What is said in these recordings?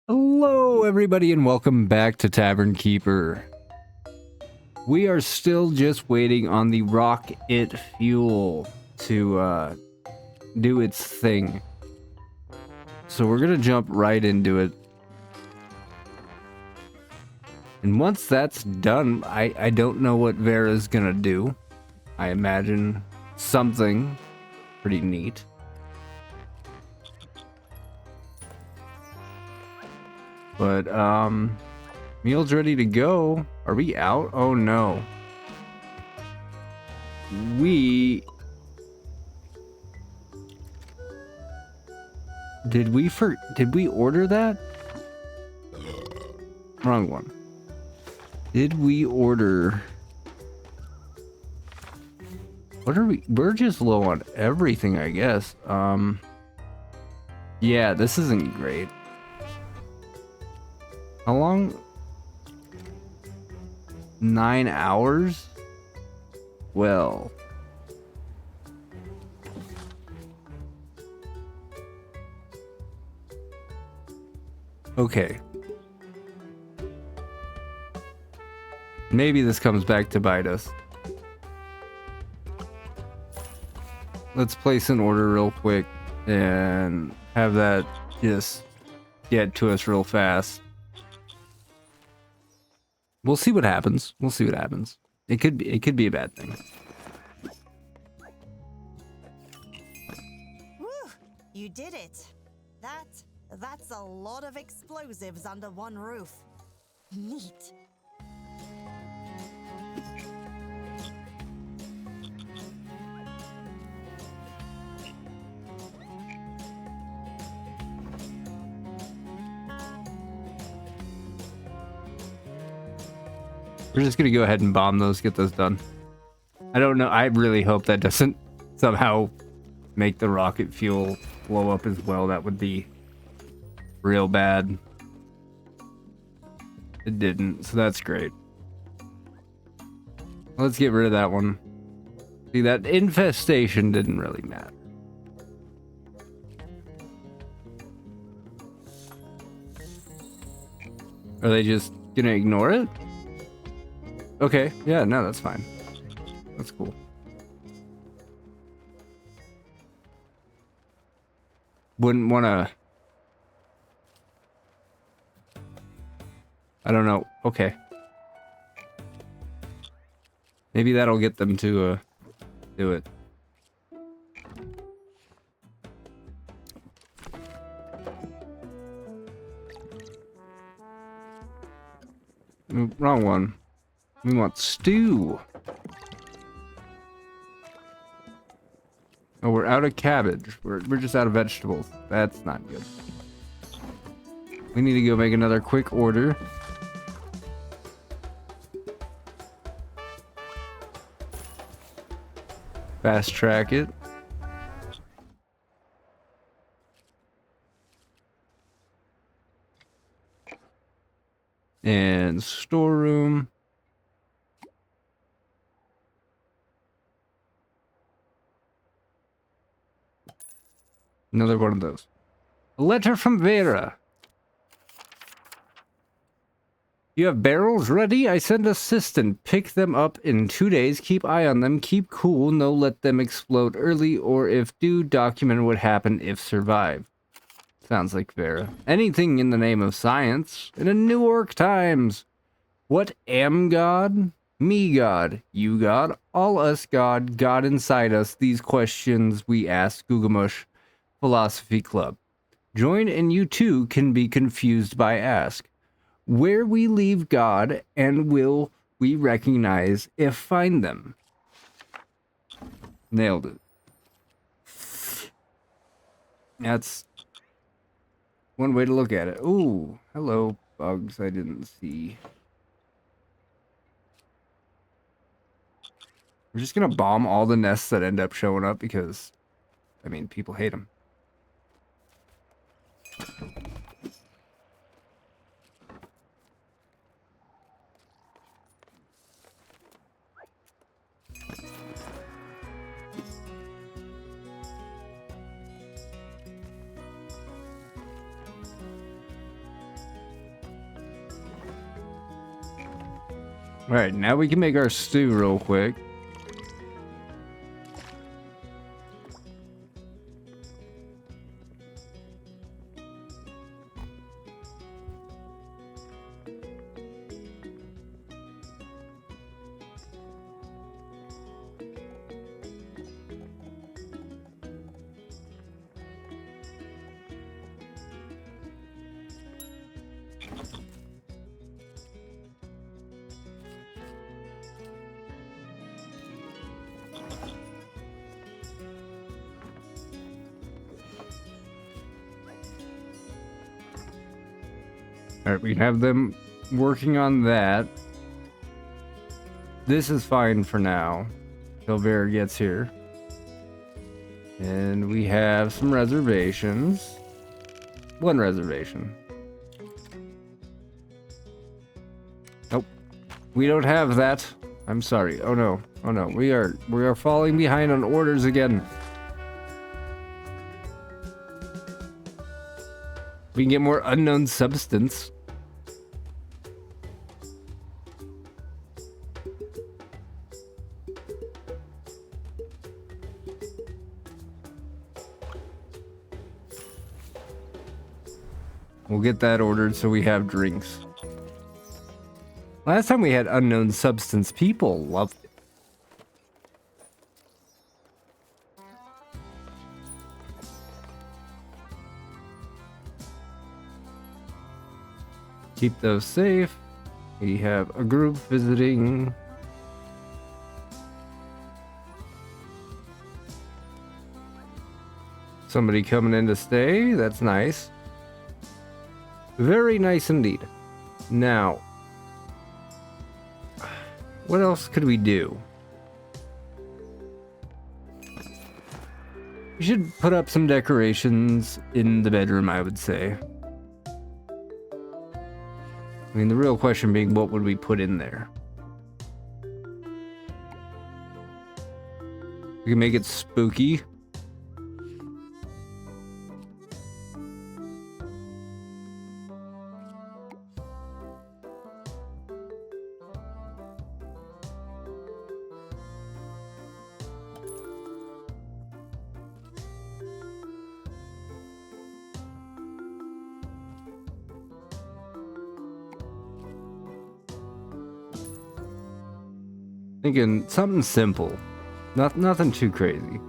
Hello, everybody, and welcome back to Tavern Keeper. We are still just waiting on the rocket fuel to do its thing. So we're gonna jump right into it. And once that's done, I don't know what Vera's gonna do. I imagine something pretty neat. But, meal's ready to go. Are we out? Oh no. Did we order that? Wrong one. Did we order... What are we... We're just low on everything, I guess. Yeah, this isn't great. How long? 9 hours? Well... Okay. Maybe this comes back to bite us. Let's place an order real quick and have that just get to us real fast. We'll see what happens. We'll see what happens. It could be a bad thing. Woo! You did it. That's a lot of explosives under one roof. Neat. We're just gonna go ahead and bomb those, get those done. I don't know. I really hope that doesn't somehow make the rocket fuel blow up as well. That would be real bad. It didn't, so that's great. Let's get rid of that one. See, that infestation didn't really matter. Are they just gonna ignore it? Okay, yeah, no, that's fine. That's cool. Wouldn't wanna... I don't know. Okay. Maybe that'll get them to do it. Wrong one. We want stew. Oh, we're out of cabbage. We're just out of vegetables. That's not good. We need to go make another quick order. Fast track it. And storeroom. Another one of those. A letter from Vera. You have barrels ready? I send assistant. Pick them up in 2 days. Keep eye on them. Keep cool. No let them explode early, or if do, document what happened if survive. Sounds like Vera. Anything in the name of science. In a New York Times. What am God? Me God. You God. All us God. God inside us. These questions we ask. Gugamush Philosophy Club. Join and you too can be confused by ask. Where we leave God and will we recognize if find them? Nailed it. That's one way to look at it. Ooh, hello, bugs I didn't see. We're just gonna bomb all the nests that end up showing up because, I mean, people hate them. Alright, now we can make our stew real quick. Alright, we have them working on that. This is fine for now, till Vera gets here. And we have some reservations. One reservation. Nope. We don't have that. I'm sorry. Oh no. Oh no. We are falling behind on orders again. We can get more unknown substance. We'll get that ordered so we have drinks. Last time we had unknown substance, people loved it. Keep those safe. We have a group visiting. Somebody coming in to stay. That's nice. Very nice indeed. Now, what else could we do? We should put up some decorations in the bedroom, I would say. I mean, the real question being, what would we put in there? We can make it spooky. Thinking something simple, nothing too crazy.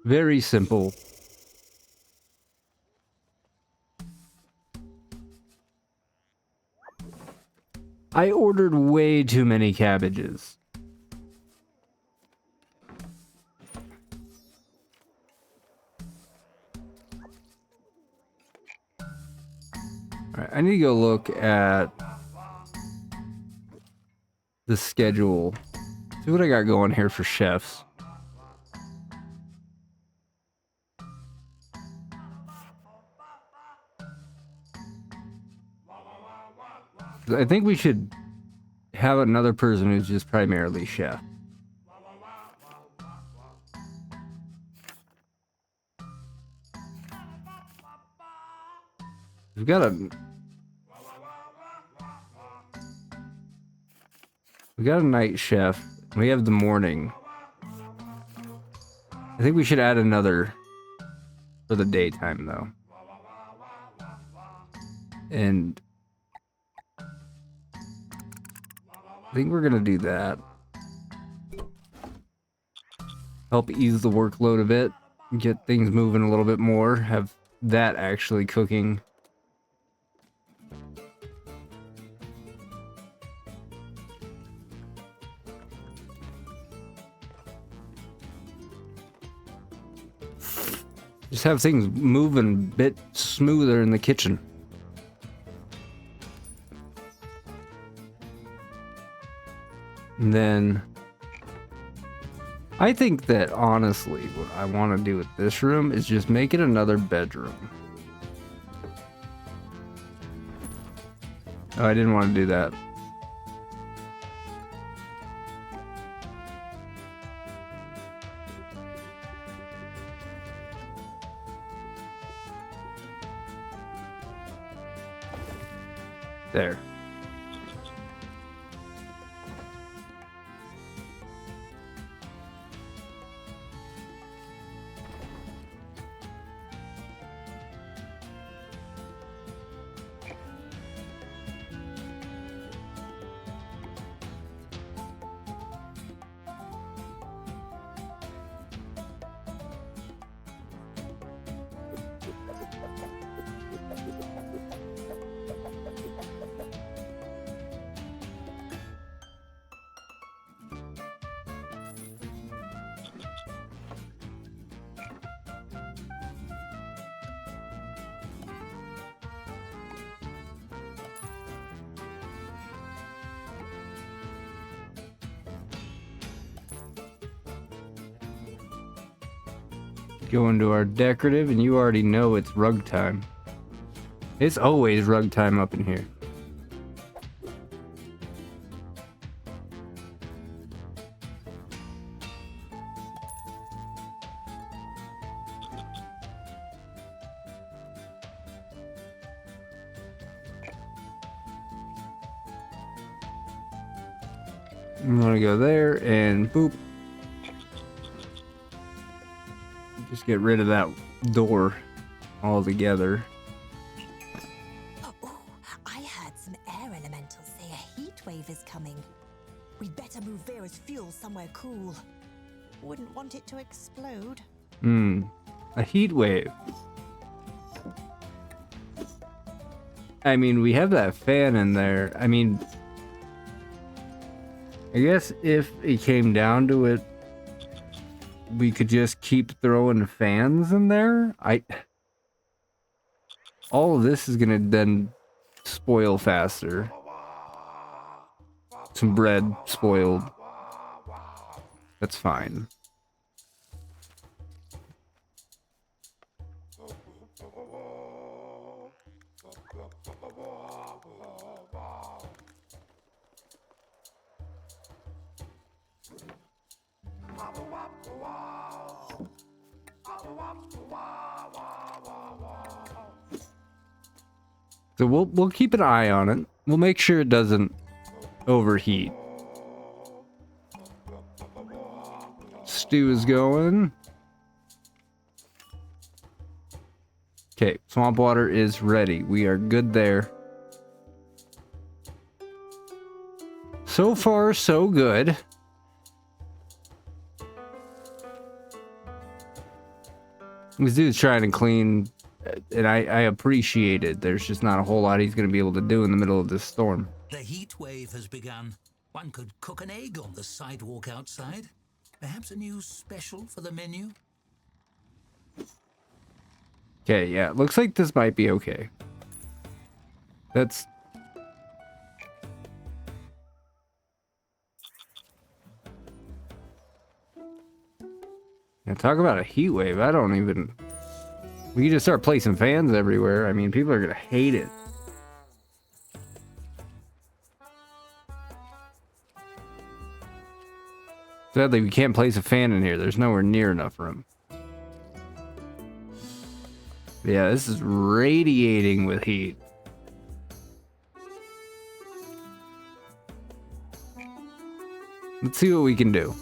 Very simple. I ordered way too many cabbages. Alright, I need to go look at the schedule. See what I got going here for chefs. I think we should have another person who's just primarily chef. We've got a night chef. We have the morning. I think we should add another for the daytime though. And I think we're gonna do that. Help ease the workload a bit, get things moving a little bit more, have that actually cooking. Just have things moving a bit smoother in the kitchen. And then I think that honestly, what I want to do with this room is just make it another bedroom. Oh, I didn't want to do that. There. Go into our decorative, and you already know it's rug time. It's always rug time up in here. I'm gonna go there and boop. Just get rid of that door altogether. Oh, I heard some air elementals say a heat wave is coming. We'd better move Vera's fuel somewhere cool. Wouldn't want it to explode. A heat wave. I mean, we have that fan in there. I mean, I guess if it came down to it, we could just keep throwing fans in there. All of this is gonna then spoil faster. Some bread spoiled. That's fine. So we'll keep an eye on it. We'll make sure it doesn't overheat. Stew is going. Okay, swamp water is ready. We are good there. So far, so good. This dude's trying to clean, and I appreciate it. There's just not a whole lot he's going to be able to do in the middle of this storm. The heat wave has begun. One could cook an egg on the sidewalk outside. Perhaps a new special for the menu? Okay, yeah, looks like this might be okay. That's... Now, talk about a heat wave. I don't even... We can just start placing fans everywhere. I mean, people are going to hate it. Sadly, we can't place a fan in here. There's nowhere near enough room. Yeah, this is radiating with heat. Let's see what we can do.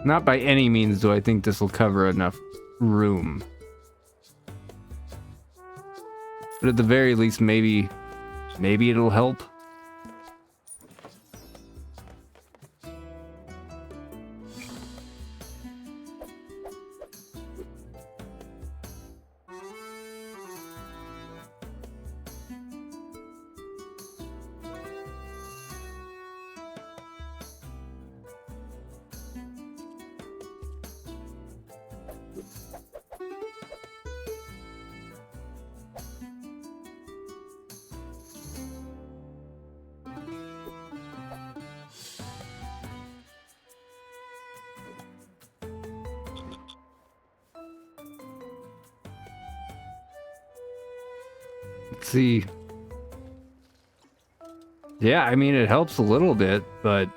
Not by any means do I think this will cover enough room. But at the very least, maybe it'll help. Let's see. Yeah, I mean, it helps a little bit, but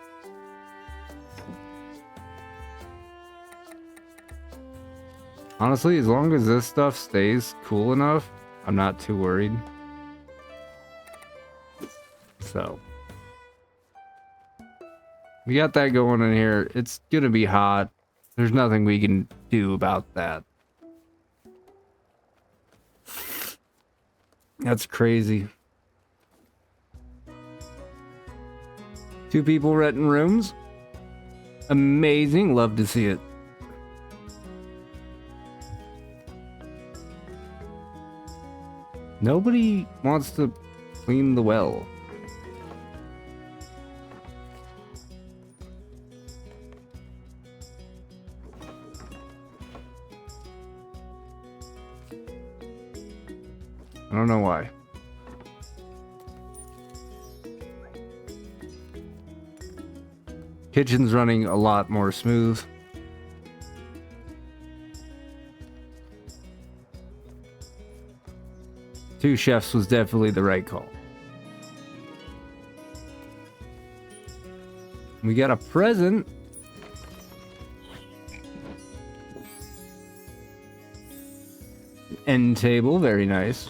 honestly, as long as this stuff stays cool enough, I'm not too worried. So, we got that going in here. It's gonna be hot. There's nothing we can do about that. That's crazy. 2 people renting rooms. Amazing. Love to see it. Nobody wants to clean the well. I don't know why. Kitchen's running a lot more smooth. Two chefs was definitely the right call. We got a present. End table, very nice.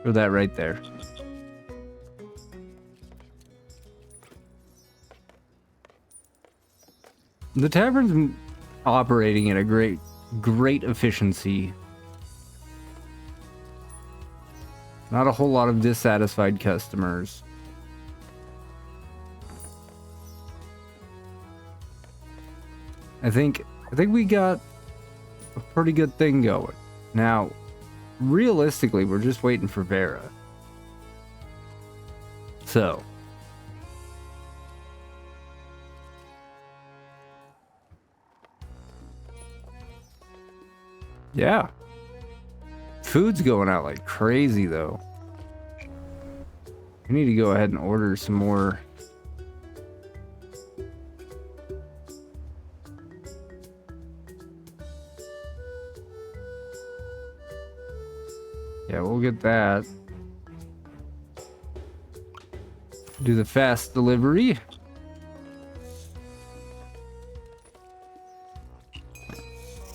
Throw that right there. The tavern's operating at a great efficiency. Not a whole lot of dissatisfied customers. I think we got a pretty good thing going. Now, realistically, we're just waiting for Vera. So, yeah. Food's going out like crazy, though. We need to go ahead and order some more. Yeah, we'll get that. Do the fast delivery.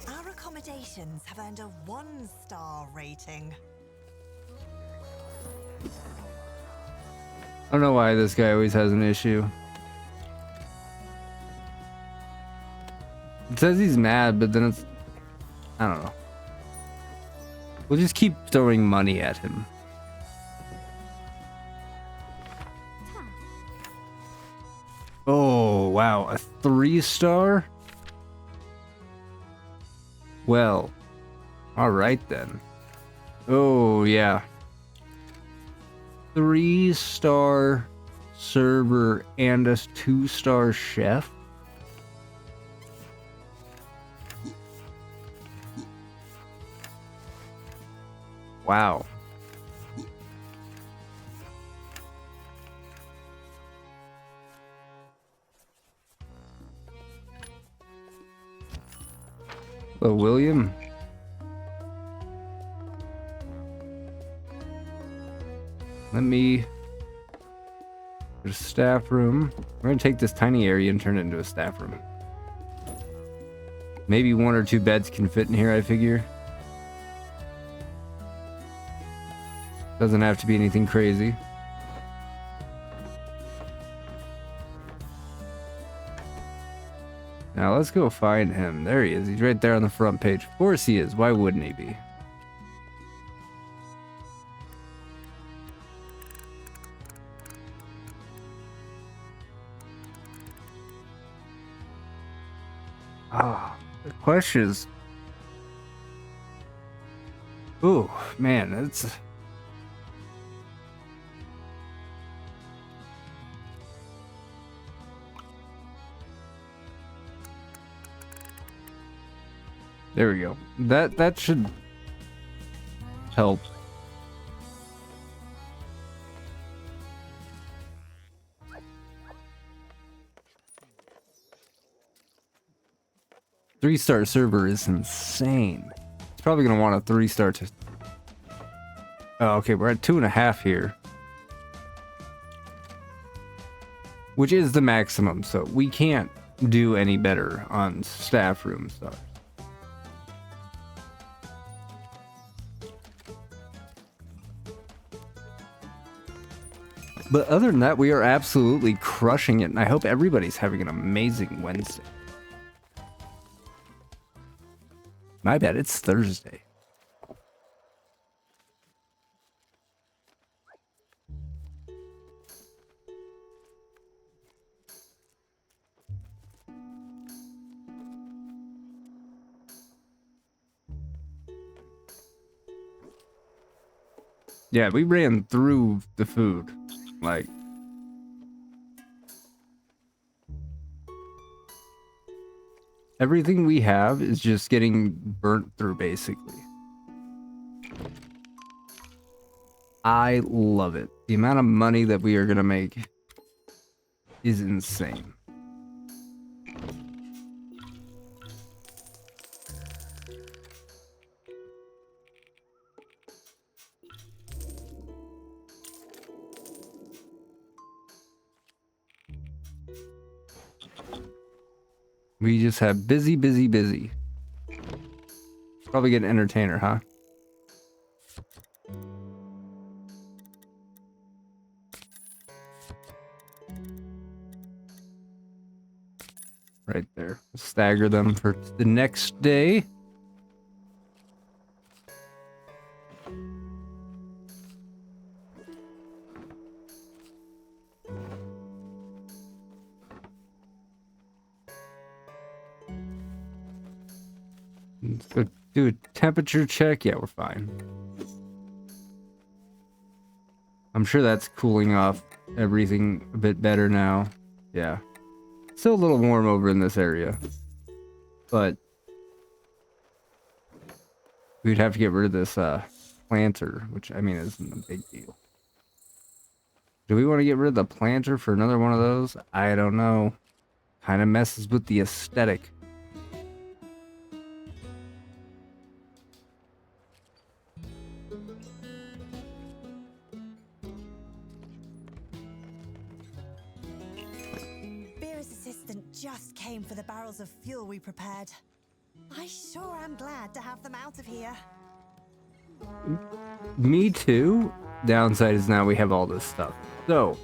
Our accommodations have earned a 1-star rating. I don't know why this guy always has an issue. It says he's mad, but then it's... I don't know. We'll just keep throwing money at him. Oh, wow. A 3-star? Well, alright then. Oh, yeah. 3-star server and a 2-star chef? Wow. Hello, William. Let me go to staff room. We're gonna take this tiny area and turn it into a staff room. Maybe 1 or 2 beds can fit in here, I figure. Doesn't have to be anything crazy. Now let's go find him. There he is. He's right there on the front page. Of course he is. Why wouldn't he be? Ah, the question is... Ooh, man, it's... There we go. That should help. 3-star server is insane. It's probably gonna want a 3-star to... Oh, okay, we're at 2.5 here. Which is the maximum, so we can't do any better on staff room stars. But other than that, we are absolutely crushing it, and I hope everybody's having an amazing Wednesday. My bad, it's Thursday. Yeah, we ran through the food. Like... Everything we have is just getting burnt through, basically. I love it. The amount of money that we are gonna make is insane. We just have busy, busy, busy. Probably get an entertainer, huh? Right there. Stagger them for the next day. Let's go do a temperature check. Yeah, we're fine. I'm sure that's cooling off everything a bit better now. Yeah. Still a little warm over in this area. But we'd have to get rid of this planter, which I mean isn't a big deal. Do we want to get rid of the planter for another one of those? I don't know. Kind of messes with the aesthetic. Beer's assistant just came for the barrels of fuel we prepared. I sure am glad to have them out of here. Me too. Downside is now we have all this stuff. So.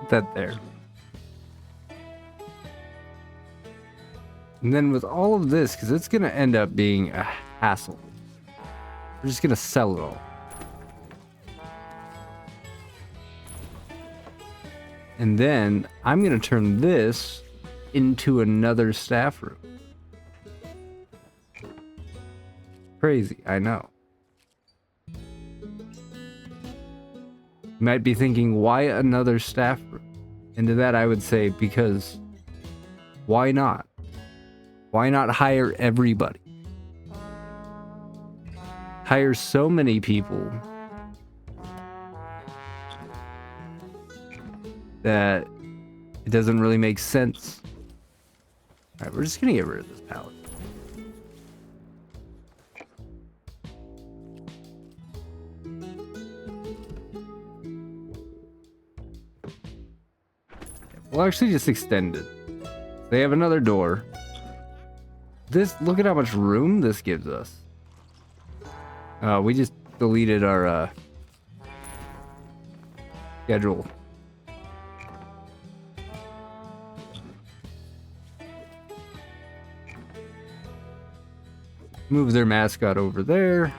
That there. And then with all of this, because it's going to end up being a hassle, we're just going to sell it all. And then I'm going to turn this into another staff room. Crazy, I know. You might be thinking, why another staff room? And to that I would say, because why not? Why not hire everybody? Hire so many people that it doesn't really make sense. Alright, we're just gonna get rid of this pallet. We'll actually just extend it. They have another door. This, look at how much room this gives us. We just deleted our schedule. Move their mascot over there.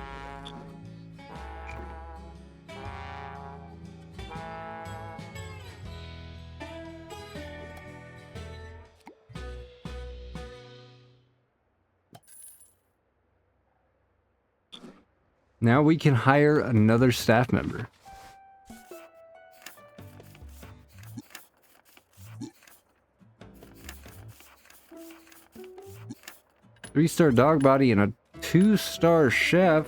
Now we can hire another staff member. Three-star dog body and a 2-star chef.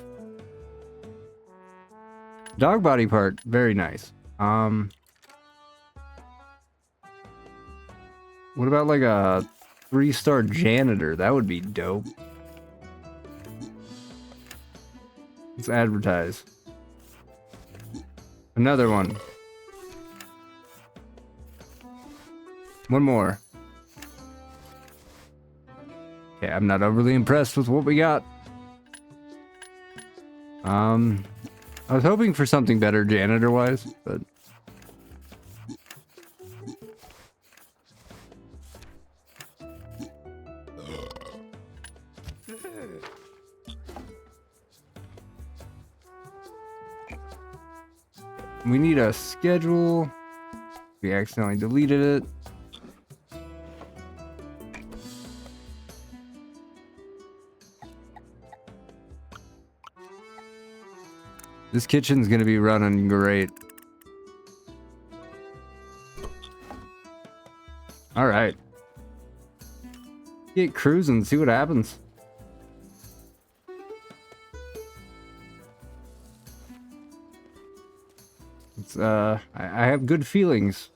Dog body part, very nice. What about like a 3-star janitor? That would be dope. Let's advertise. Another one. One more. Okay, I'm not overly impressed with what we got. I was hoping for something better janitor-wise, but... We need a schedule. We accidentally deleted it. This kitchen's gonna be running great. All right. Get cruising, see what happens. It's, I have good feelings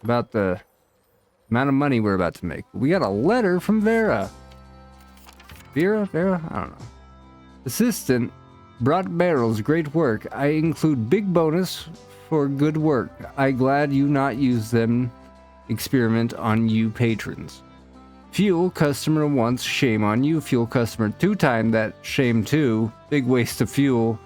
about the amount of money we're about to make. We got a letter from Vera. Vera? I don't know. Assistant brought barrels, great work. I include big bonus for good work. I glad you not use them. Experiment on you patrons. Fuel customer once, shame on you. Fuel customer 2 time that, shame too. Big waste of fuel.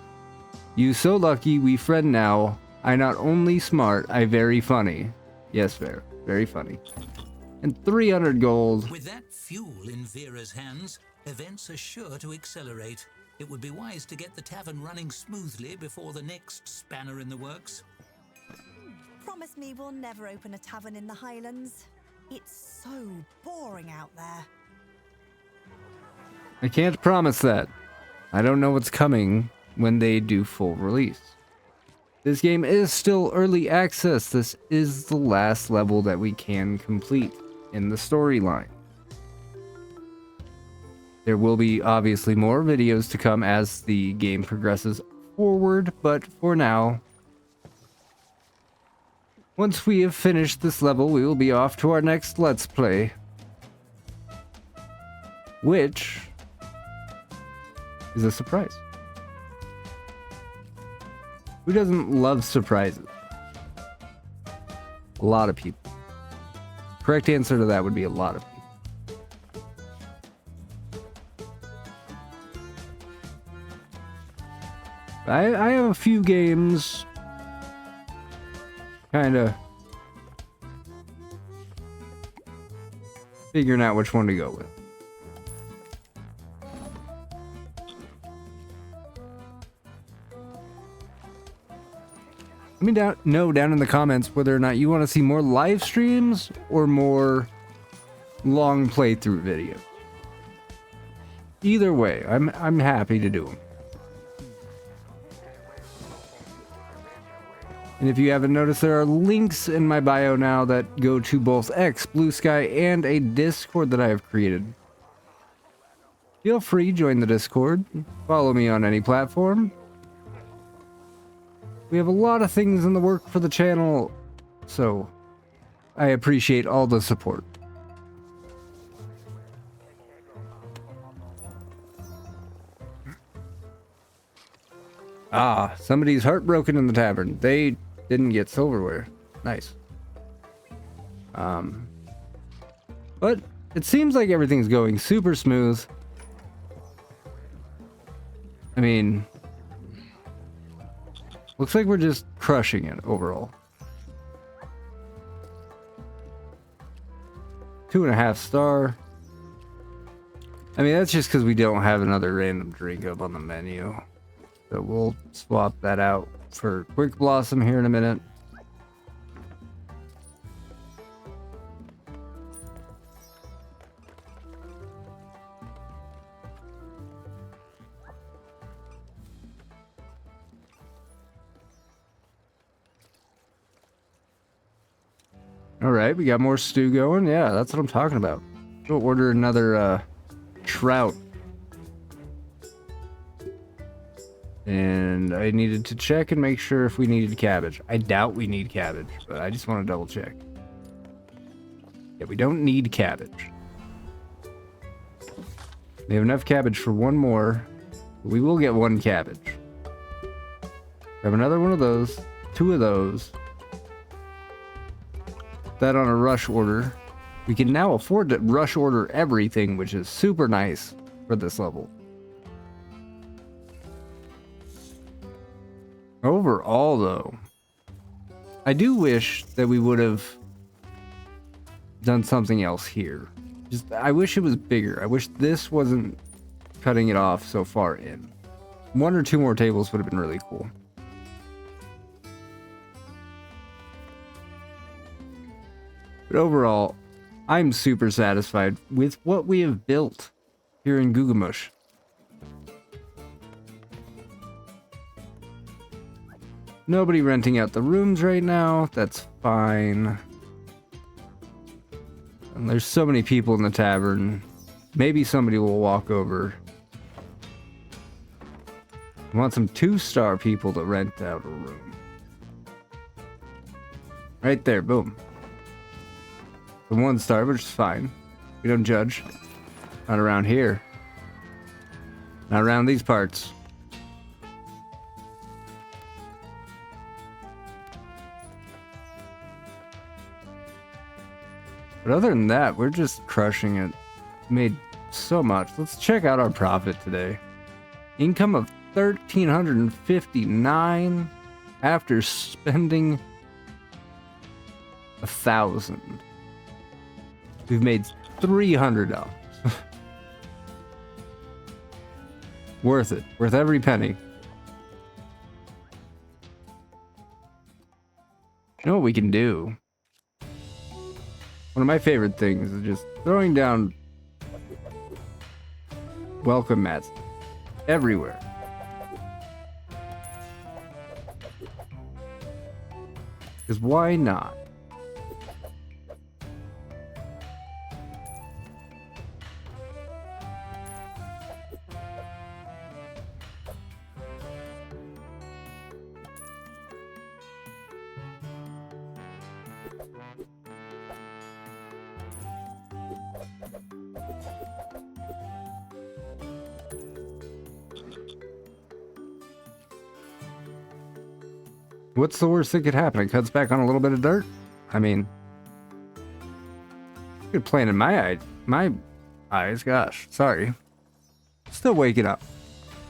You so lucky we friend now. I not only smart, I very funny. Yes, Vera, very funny. And 300 gold. With that fuel in Vera's hands, events are sure to accelerate. It would be wise to get the tavern running smoothly before the next spanner in the works. Promise me we'll never open a tavern in the Highlands. It's so boring out there. I can't promise that. I don't know what's coming when they do full release. This game is still early access. This is the last level that we can complete in the storyline. There will be obviously more videos to come as the game progresses forward, but for now, once we have finished this level, we will be off to our next Let's Play, which is a surprise. Who doesn't love surprises? A lot of people. Correct answer to that would be a lot of people. I have a few games kind of figuring out which one to go with. Let me know down in the comments whether or not you want to see more live streams or more long playthrough videos. Either way, I'm happy to do them. And if you haven't noticed, there are links in my bio now that go to both X, Blue Sky, and a Discord that I have created. Feel free, join the Discord. Follow me on any platform. We have a lot of things in the work for the channel, so I appreciate all the support. Ah, somebody's heartbroken in the tavern. They didn't get silverware. Nice. But it seems like everything's going super smooth. I mean, looks like we're just crushing it overall. 2.5 star. I mean, that's just because we don't have another random drink up on the menu. So we'll swap that out for Quick Blossom here in a minute. right, we got more stew going. Yeah, that's what I'm talking about. We'll order another trout. And I needed to check and make sure if we needed cabbage. I doubt we need cabbage, but I just want to double check. Yeah, we don't need cabbage. We have enough cabbage for one more. We will get one cabbage. Have another one of those. 2 of those. Put that on a rush order. We can now afford to rush order everything, which is super nice for this level. Overall, though, I do wish that we would have done something else here. I wish it was bigger. I wish this wasn't cutting it off so far in. 1 or 2 more tables would have been really cool. But overall, I'm super satisfied with what we have built here in Gugamush. Nobody renting out the rooms right now. That's fine. And there's so many people in the tavern. Maybe somebody will walk over. I want some 2-star people to rent out a room. Right there, boom. The 1-star, which is fine. We don't judge. Not around here. Not around these parts. But other than that, we're just crushing it. Made so much. Let's check out our profit today. Income of $1,359 after spending 1,000. We've made $300. Worth it. Worth every penny. You know what we can do? One of my favorite things is just throwing down welcome mats everywhere. Because why not? What's the worst that could happen? It cuts back on a little bit of dirt? I mean, good plan in my eyes, gosh, sorry. Still waking up.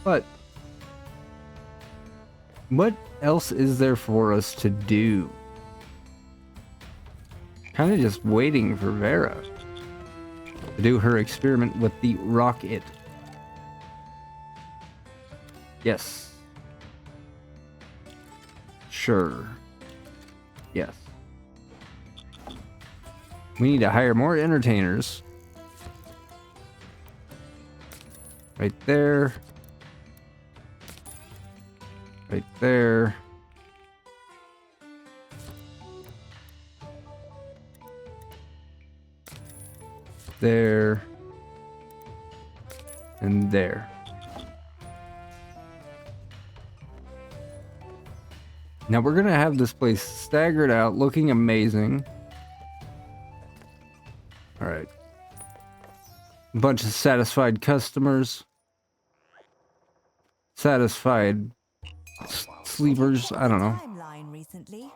But what else is there for us to do? Kind of just waiting for Vera to do her experiment with the rocket. Yes. Sure. Yes. We need to hire more entertainers. Right there. Right there. There. And there. Now we're gonna have this place staggered out, looking amazing. All right. A bunch of satisfied customers. Satisfied sleepers. I don't know. Timeline recently.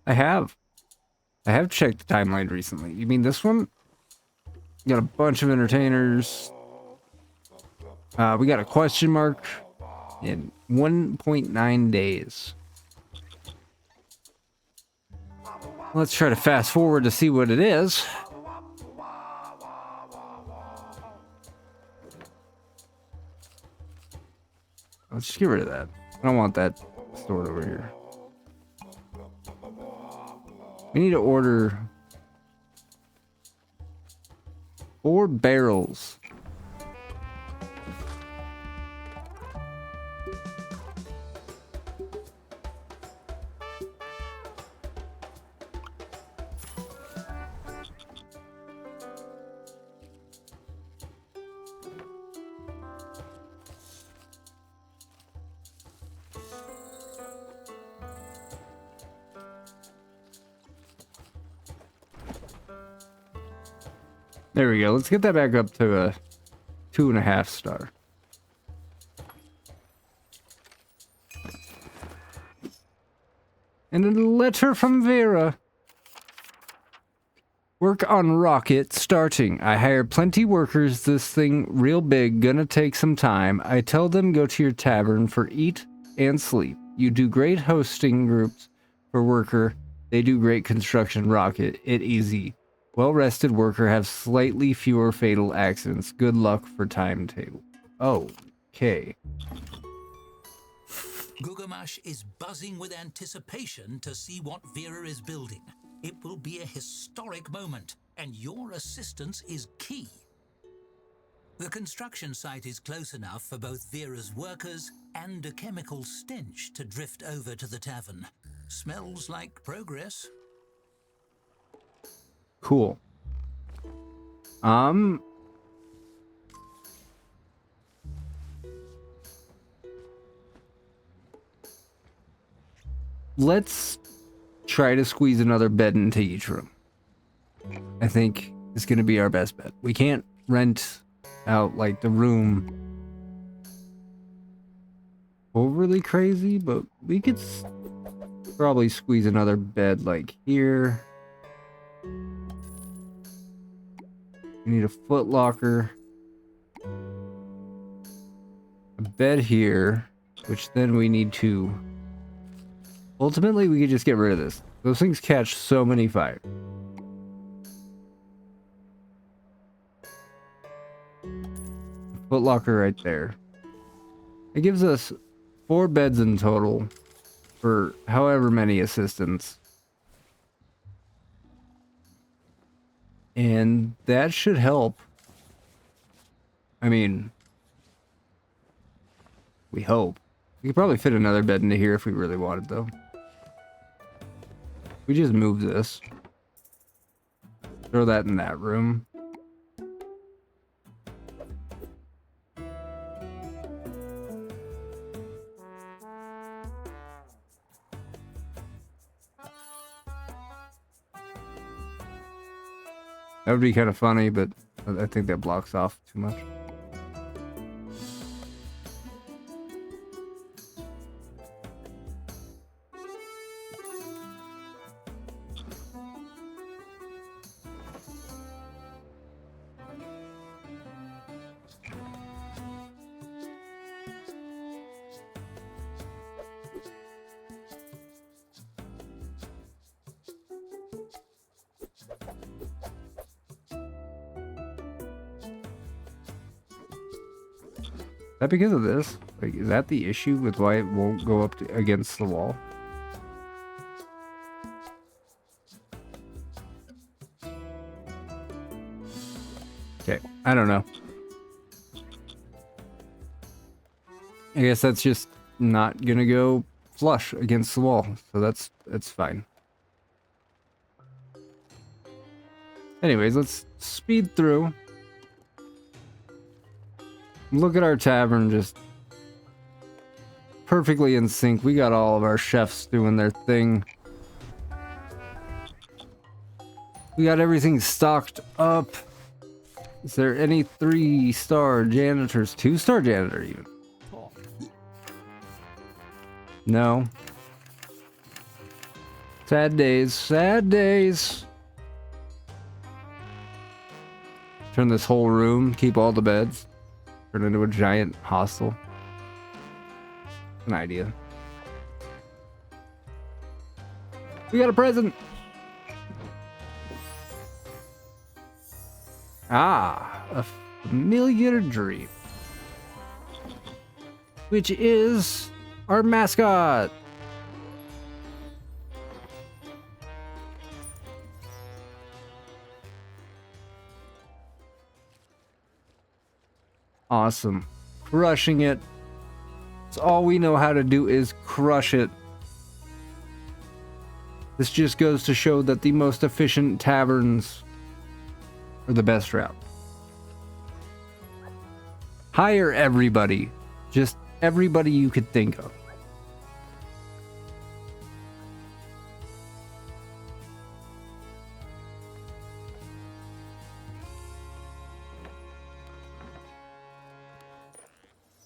I have checked the timeline recently. You mean this one? Got a bunch of entertainers. We got a question mark in 1.9 days. Let's try to fast forward to see what it is. Let's just get rid of that. I don't want that stored over here. We need to order 4 barrels. There we go. Let's get that back up to a 2.5 star. And a letter from Vera. Work on rocket starting. I hired plenty workers. This thing real big. Gonna take some time. I tell them go to your tavern for eat and sleep. You do great hosting groups for worker. They do great construction rocket. It easy. Well-rested worker have slightly fewer fatal accidents. Good luck for timetable. Oh, okay. Gugamash is buzzing with anticipation to see what Vera is building. It will be a historic moment, and your assistance is key. The construction site is close enough for both Vera's workers and a chemical stench to drift over to the tavern. Smells like progress. Cool. Let's try to squeeze another bed into each room. I think it's going to be our best bet. We can't rent out like the room overly crazy, but we could probably squeeze another bed like here. We need a foot locker, a bed here, which then we need to... Ultimately, we could just get rid of this. Those things catch so many fire. Foot locker right there. It gives us 4 beds in total for however many assistants. And that should help. I mean, we hope. We could probably fit another bed into here if we really wanted, though. We just move this. Throw that in that room. That would be kind of funny, but I think that blocks off too much. Is that because of this? Like, is that the issue with why it won't go up against the wall? Okay, I don't know. I guess that's just not gonna go flush against the wall, so that's fine. Anyways, let's speed through. Look at our tavern, just perfectly in sync. We got all of our chefs doing their thing. We got everything stocked up. Is there any 3-star janitors? 2-star janitor even? No. Sad days, sad days. Turn this whole room, keep all the beds. Turn into a giant hostel. An idea. We got a present! Ah, a familiar dream. Which is our mascot. Awesome. Crushing it. It's all we know how to do is crush it. This just goes to show that the most efficient taverns are the best route. Hire everybody. Just everybody you could think of.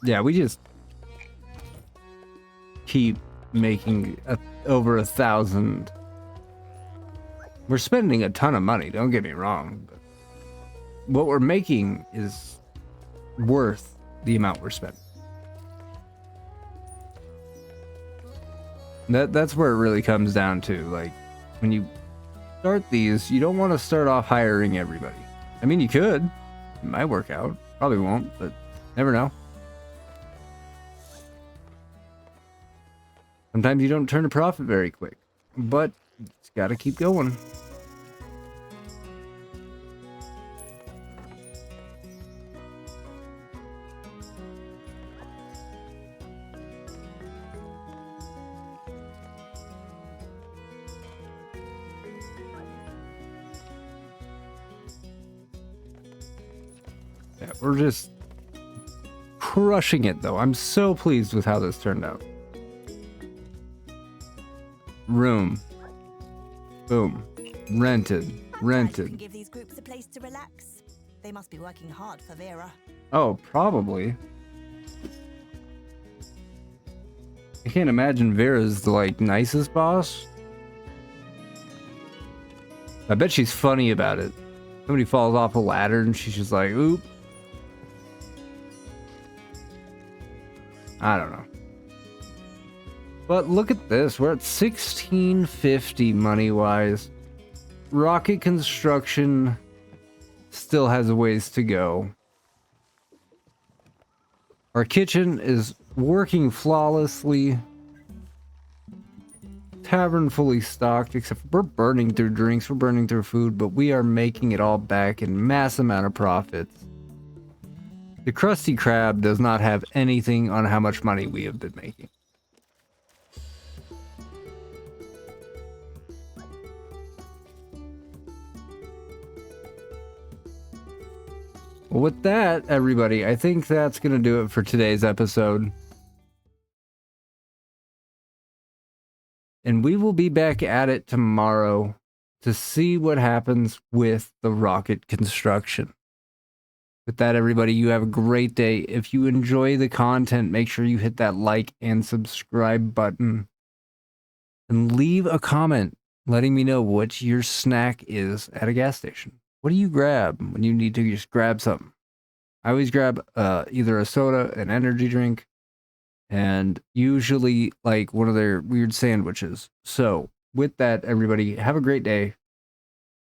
Yeah, we just keep making over 1,000. We're spending a ton of money, don't get me wrong, but what we're making is worth the amount we're spending. That's where it really comes down to. Like, when you start these, you don't want to start off hiring everybody. I mean, you could. It might work out. Probably won't, but never know. Sometimes you don't turn a profit very quick, but it's got to keep going. Yeah, we're just crushing it, though. I'm so pleased with how this turned out. Room. Boom. Rented. I'm glad you can Rented. give these groups a place to relax. They must be working hard for Vera. Oh, probably. I can't imagine Vera's the, like, nicest boss. I bet she's funny about it. Somebody falls off a ladder and she's just like, oop. I don't know. But look at this. We're at 1650 money-wise. Rocket construction still has a ways to go. Our kitchen is working flawlessly. Tavern fully stocked, except we're burning through drinks, we're burning through food, but we are making it all back in mass amount of profits. The Krusty Krab does not have anything on how much money we have been making. Well, with that, everybody, I think that's going to do it for today's episode. And we will be back at it tomorrow to see what happens with the rocket construction. With that, everybody, you have a great day. If you enjoy the content, make sure you hit that like and subscribe button. And leave a comment letting me know what your snack is at a gas station. What do you grab when you need to just grab something? I always grab either a soda, an energy drink, and usually like one of their weird sandwiches. So with that, everybody, have a great day.